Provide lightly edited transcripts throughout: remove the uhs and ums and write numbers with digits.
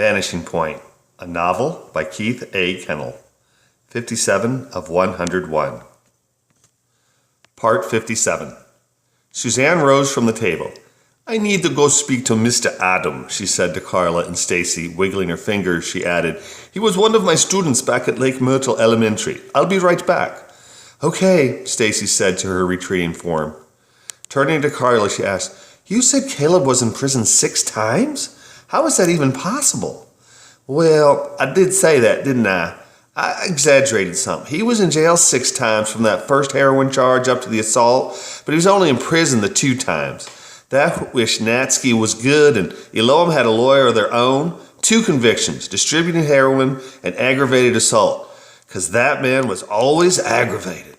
Vanishing Point, a novel by Keith A. Kenel. 57 of 101. Part 57. Suzanne rose from the table. "I need to go speak to Mr. Adam," she said to Carla and Stacy. Wiggling her fingers, she added, "He was one of my students back at Lake Myrtle Elementary. I'll be right back." "Okay," Stacy said to her retreating form. Turning to Carla, she asked, "You said Caleb was in prison 6 times? How is that even possible?" "Well, I did say that, didn't I? I exaggerated some. He was in jail 6 times from that first heroin charge up to the assault, but he was only in prison the 2 times. That Wisnatsky was good, and Elohim had a lawyer of their own. 2 convictions, distributing heroin and aggravated assault, because that man was always aggravated."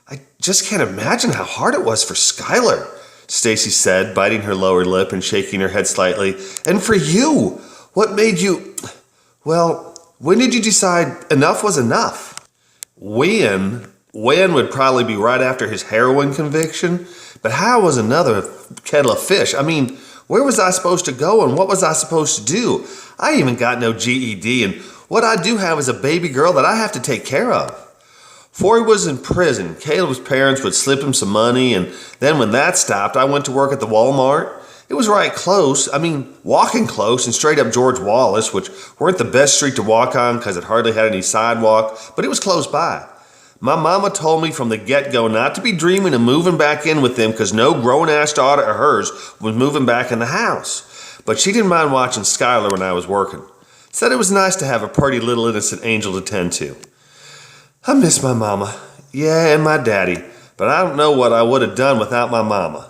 "I just can't imagine how hard it was for Skylar," Stacy said, biting her lower lip and shaking her head slightly. "And for you, what made you... Well, when did you decide enough was enough?" When would probably be right after his heroin conviction, but how was another kettle of fish? I mean, where was I supposed to go and what was I supposed to do? I even got no GED, and what I do have is a baby girl that I have to take care of. Before he was in prison, Caleb's parents would slip him some money, and then when that stopped, I went to work at the Walmart. It was right close. I mean, walking close and straight up George Wallace, which weren't the best street to walk on because it hardly had any sidewalk, but it was close by. My mama told me from the get-go not to be dreaming of moving back in with them because no grown-ass daughter of hers was moving back in the house. But she didn't mind watching Skylar when I was working. Said it was nice to have a pretty little innocent angel to tend to. I miss my mama. Yeah, and my daddy. But I don't know what I would have done without my mama.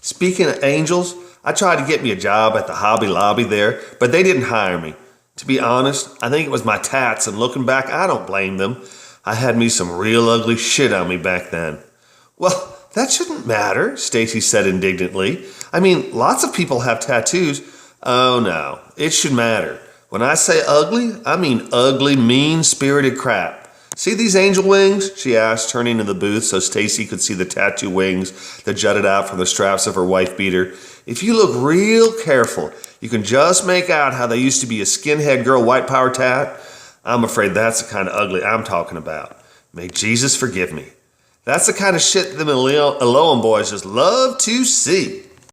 Speaking of angels, I tried to get me a job at the Hobby Lobby there, but they didn't hire me. To be honest, I think it was my tats, and looking back, I don't blame them. I had me some real ugly shit on me back then. "Well, that shouldn't matter," Stacy said indignantly. "I mean, lots of people have tattoos." "Oh no, it should matter. When I say ugly, I mean ugly, mean-spirited crap. See these angel wings?" she asked, turning to the booth so Stacy could see the tattoo wings that jutted out from the straps of her wife beater. "If you look real careful, you can just make out how they used to be a skinhead girl white power tat. I'm afraid that's the kind of ugly I'm talking about. May Jesus forgive me. That's the kind of shit them Elohim boys just love to see."